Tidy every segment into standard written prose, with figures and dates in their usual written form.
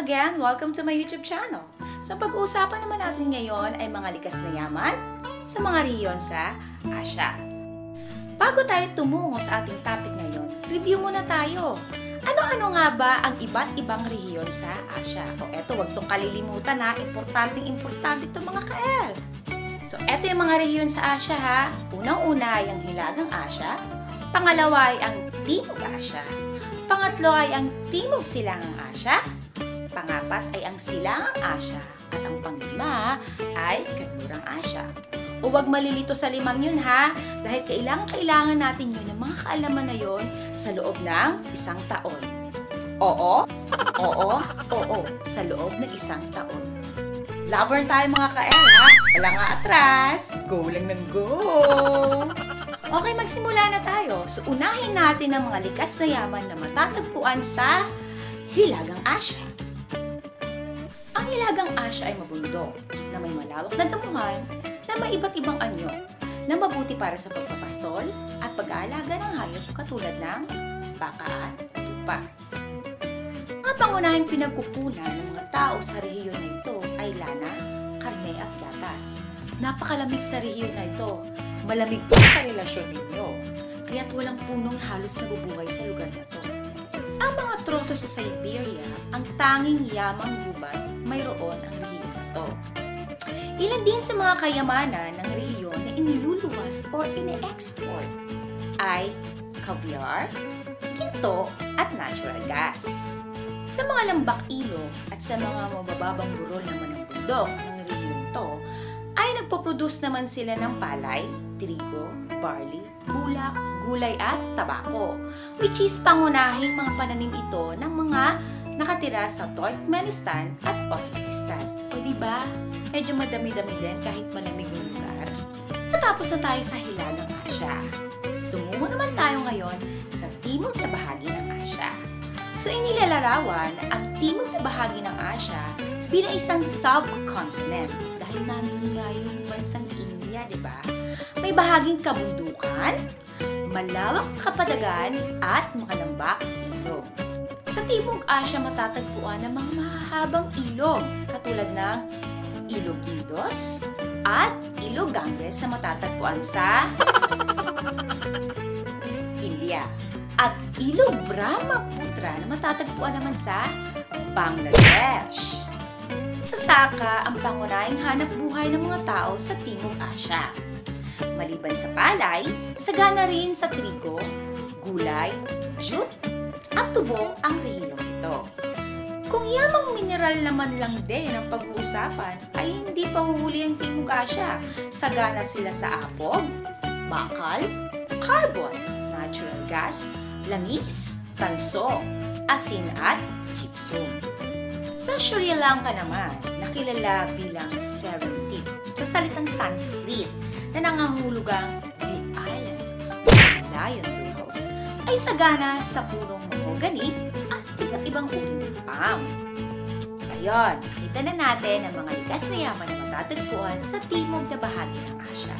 again! Welcome to my YouTube channel. So pag-uusapan naman natin ngayon ay mga likas na yaman sa mga rehiyon sa Asia. Bago tayo tumungo sa ating topic ngayon, review muna tayo. Ano-ano nga ba ang iba't ibang rehiyon sa Asia? O eto, wag tong kalilimutan ha, importante itong mga ka-L. So eto yung mga rehiyon sa Asia ha. Unang-una ay ang Hilagang Asia, pangalawa ay ang Timog Asia, pangatlo ay ang Timog Silangang Asia, pangapat ay ang Silangang Asia, at ang panglima ay Kanlurang Asia. O wag malilito sa limang yun ha, dahil kailangan natin yun ng mga kaalaman na yun sa loob ng isang taon. Oo, sa loob ng isang taon. Labern tayo mga ka-L ha, wala nga atras, go lang ng go! Okay, magsimula na tayo. So, unahin natin ang mga likas na yaman na matatagpuan sa Hilagang Asia. Ang Hilagang Asia ay mabundok na may malawak na damuhan na may iba't ibang anyo na mabuti para sa pagpapastol at pag-aalaga ng hayop katulad ng baka at tupa. Ang pangunahing pinagkukunan ng mga tao sa rehiyon na ito ay lana, karne at gatas. Napakalamig sa rehiyon na ito. Malamig pa sa relasyon ninyo, kaya't walang punong halos nabubuhay sa lugar na to. Ang mga troso sa Siberia, ang tanging yamang gubat, mayroon ang rehiyon na to. Ilan din sa mga kayamanan ng rehiyon na iniluluwas o ine-export ay caviar, ginto, at natural gas. Sa mga lambak ilog at sa mga mabababang burol naman ng bundok ng rehiyon to, ay nagpo-produce naman sila ng palay, trigo, barley, bulak, gulay at tabako, which is pangunahing mga pananim ito ng mga nakatira sa Turkmenistan at Uzbekistan. O diba, medyo madami-dami din kahit malamig yung lugar. Natapos na tayo sa Hilagang Asia. Tumungo naman tayo ngayon sa timog na bahagi ng Asia. So inilalarawan ang timog na bahagi ng Asia bilang isang subcontinent dahil nandun nga yung bansang India, di ba? May bahaging kabundukan, malawak na kapadagan at makalambak ilog. Sa Timog Asia matatagpuan ang mga mahahabang ilog katulad ng Ilog Indus at Ilog Ganges sa matatagpuan sa India. At Ilog Brahmaputra na matatagpuan naman sa Bangladesh. Sa saka ang pangunahing hanap buhay ng mga tao sa Timog Asia. Maliban sa palay, sagana rin sa trigo, gulay, jute, at tubo ang rehiyong ito. Kung yamang mineral naman lang din ang pag-uusapan, ay hindi pa huhuli ang Timog Asia. Sagana sila sa apog, bakal, carbon, natural gas, langis, tanso, asin at gypsum. Sa Sri Lanka naman, nakilala bilang Serendip sa salitang Sanskrit na nangangahulugang the island o Lion House ay sagana sa punong mahogany at iba't ibang uri ng palm. Ngayon, nakita na natin ang mga likas na yaman na matatagpuan sa timog na bahagi ng Asia.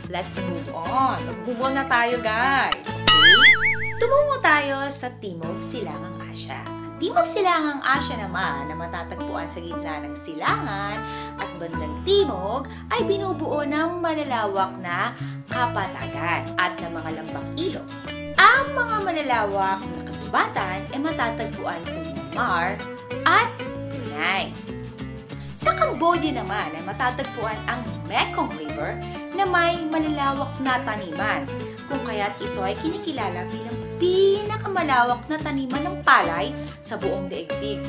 Let's move on. Mag-move on na tayo, guys. Okay? Tumungo tayo sa Timog Silangang Asia. Ang Timog Silangang Asia naman na matatagpuan sa gitna ng silangan at bandang timog ay binubuo ng malalawak na kapatagan at ng mga lambak ilog. Ang mga malalawak na kagubatan ay matatagpuan sa Myanmar at Brunei. Sa Cambodia naman ay matatagpuan ang Mekong River na may malalawak na taniman, kung kaya't ito ay kinikilala bilang pinakamalawak na taniman ng palay sa buong daigdig.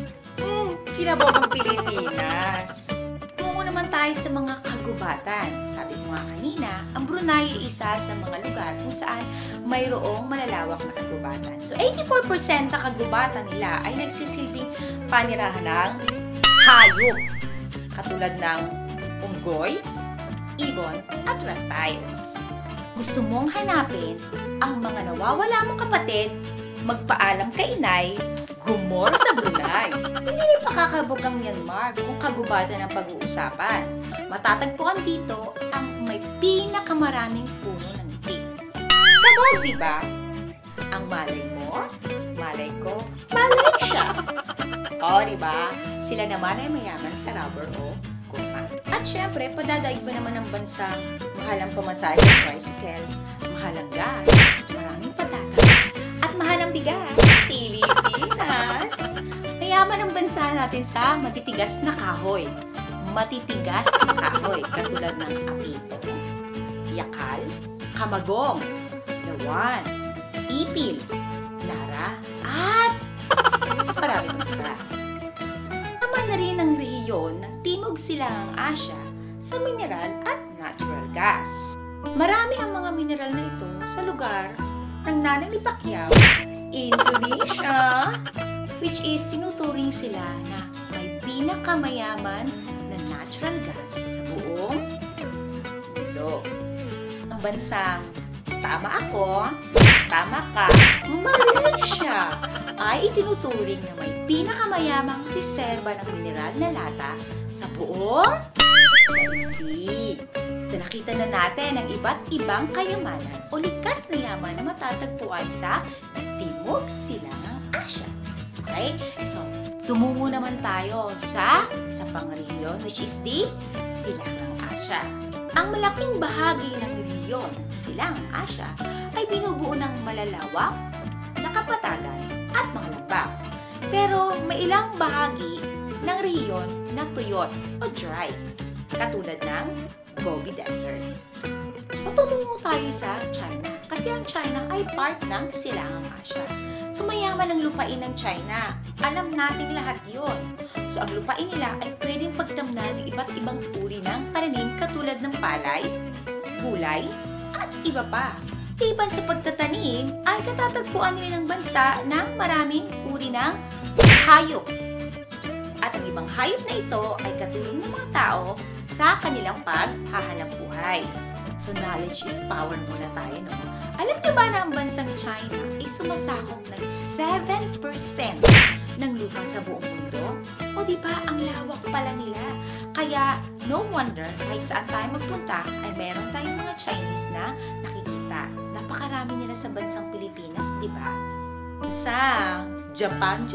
Kinabog ang Pilipinas! Tungo naman tayo sa mga kagubatan. Sabi ko nga kanina, ang Brunei ay isa sa mga lugar kung saan mayroong malalawak na kagubatan. So 84% na kagubatan nila ay nagsisilbing panirahan ng hayop, katulad ng unggoy, ibon, at reptiles. Gusto mong hanapin ang mga nawawala mong kapatid, magpaalam kay inay, gumora sa Brunei. Hindi rin pakakabog ang Myanmar kung kagubatan ang pag-uusapan. Matatagpuan dito ang may pinakamaraming puno ng teak. Kabog, di ba? Ang malay mo, malay ko, Malaysia. O, diba? Sila naman ay mayaman sa rubber o goma. At syempre, padadaig ba naman ng bansang mahal ang pamasahe ng tricycle, mahal ang gas, maraming patatas, at mahal ang bigas, Pilipinas. Mayaman ang bansa natin sa matitigas na kahoy. Matitigas na kahoy, katulad ng apito, yakal, kamagong, lawan, ipil, lara, at marami pa. Naman na rin ang rehiyon ng Timog Silangang Asya sa mineral at natural gas. Marami ang mga mineral na ito sa lugar ng Nanay ni Pacquiao, Indonesia, which is tinuturing sila na may pinakamayaman na natural gas sa buong mundo. Ang bansang tama ako, tama ka, Malaysia ay itinuturing na may pinakamayamang reserba ng mineral na lata sa buong daigdig. Nakita na natin ang iba't ibang kayamanan o likas na yaman na matatagpuan sa Timog Silangang Asya. Okay? So, tumungo naman tayo sa isa pang rehiyon, which is the Silangang Asya. Ang malaking bahagi ng rehiyon ng Silangang Asya ay binubuo ng malalawak na kapatagan at mga lambak. Pero may ilang bahagi ng rehiyon na tuyot o dry, katulad ng Gobi Desert. Tumungo tayo sa China kasi ang China ay part ng Silangang Asya. So mayaman ang lupain ng China. Alam nating lahat yon. So ang lupain nila ay pwedeng pagtamnan ng iba't ibang uri ng pananim katulad ng palay, gulay, at iba pa. Iban sa pagtatanim ay katatagpuan nila ng bansa ng maraming uri ng hayop. At ang ibang hayop na ito ay katulong ng mga tao sa kanilang paghahanap buhay. So knowledge is power muna tayo, no? Alam niyo ba na ang bansang China ay sumasakop ng 7% ng lupa sa buong mundo? O di ba ang lawak pala nila? Kaya no wonder kahit saan tayo magpunta ay meron tayong mga Chinese na nakikita. Napakarami nila sa bansang Pilipinas, di ba? Bansang Japan,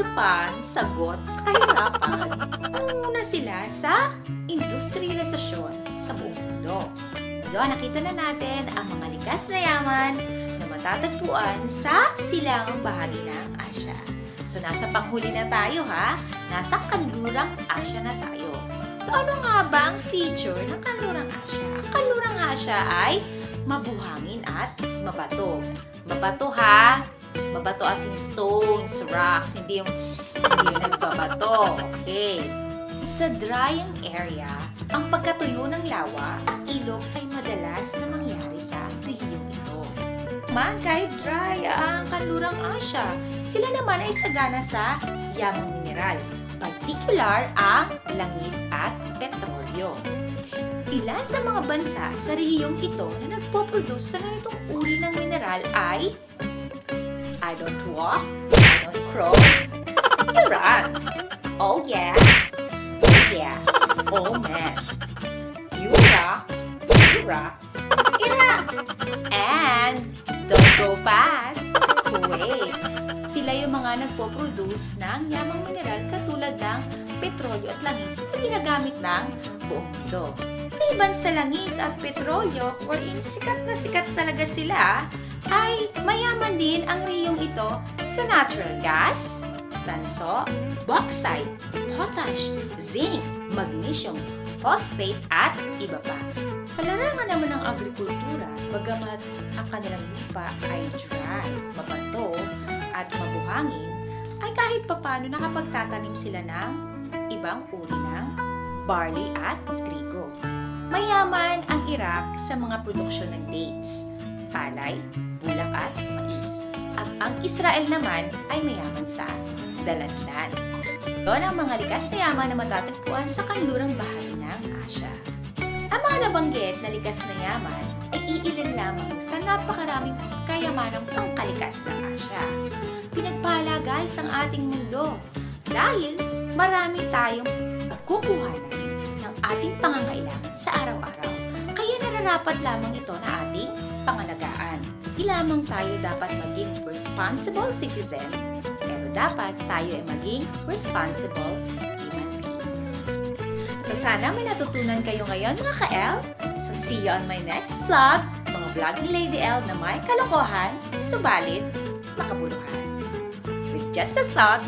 sagot sa kahirapan. Nangunguna sila sa industrialisasyon sa buong mundo. Ngayon, nakita na natin ang mga likas na yaman na matatagpuan sa silangang bahagi ng Asya. So, nasa panghuli na tayo ha. Nasa Kanlurang Asya na tayo. So, ano nga ba ang feature ng Kanlurang Asya? Ang Kanlurang Asya ay mabuhangin at mabato. Mabato ha. Mabato as in stones, rocks, hindi yung nagbabato. Okay. Sa drying area, ang pagkatuyo ng lawa at ilog ay madalas na mangyari sa rehiyong ito. Kahit dry ang Kanlurang Asya, sila naman ay sagana sa yamang mineral, particular ang langis at petrolyo. Ilan sa mga bansa sa rehiyong ito na nagpo-produce sa ganitong uri ng mineral ay I don't walk, I don't crawl, Iran. Oh yeah, oh yeah, oh man. You rock, Iraq. And don't go fast, Kuwait. Sila yung mga nagpo-produce ng yamang mineral katulad ng petrolyo at langis na ginagamit ng buong mundo. Iban sa langis at petrolyo, wherein sikat na sikat talaga sila, ay mayaman din ang rehiyong ito sa natural gas, tanso, bauxite, potash, zinc, magnesium, phosphate, at iba pa. Palarangan naman ng agrikultura, bagamat ang kanilang lupa ay dry, mabato, at mabuhangin, ay kahit papano nakapagtatanim sila ng ibang uri ng barley at trigo. Mayaman ang Iraq sa mga produksyon ng dates, palay, bulak at mais. At ang Israel naman ay mayaman sa dalandan. Doon ang mga likas na yaman na matatagpuan sa kanlurang bahagi ng Asya. Ang mga nabanggit na likas na yaman ay iilan lamang sa napakaraming kayamanang pangkalikas ng Asya. Pinagpala guys ang ating mundo dahil marami tayong kukuhanan ng ating pangangailangan sa araw-araw. Kaya nararapat lamang ito na ating pangalagaan. Di lamang tayo dapat maging responsible citizen, pero dapat tayo ay maging responsible human beings. So sana may natutunan kayo ngayon mga ka-L. So see you on my next vlog, mga vlogging Lady L na may kalokohan, subalit makabuluhan. With just a thought,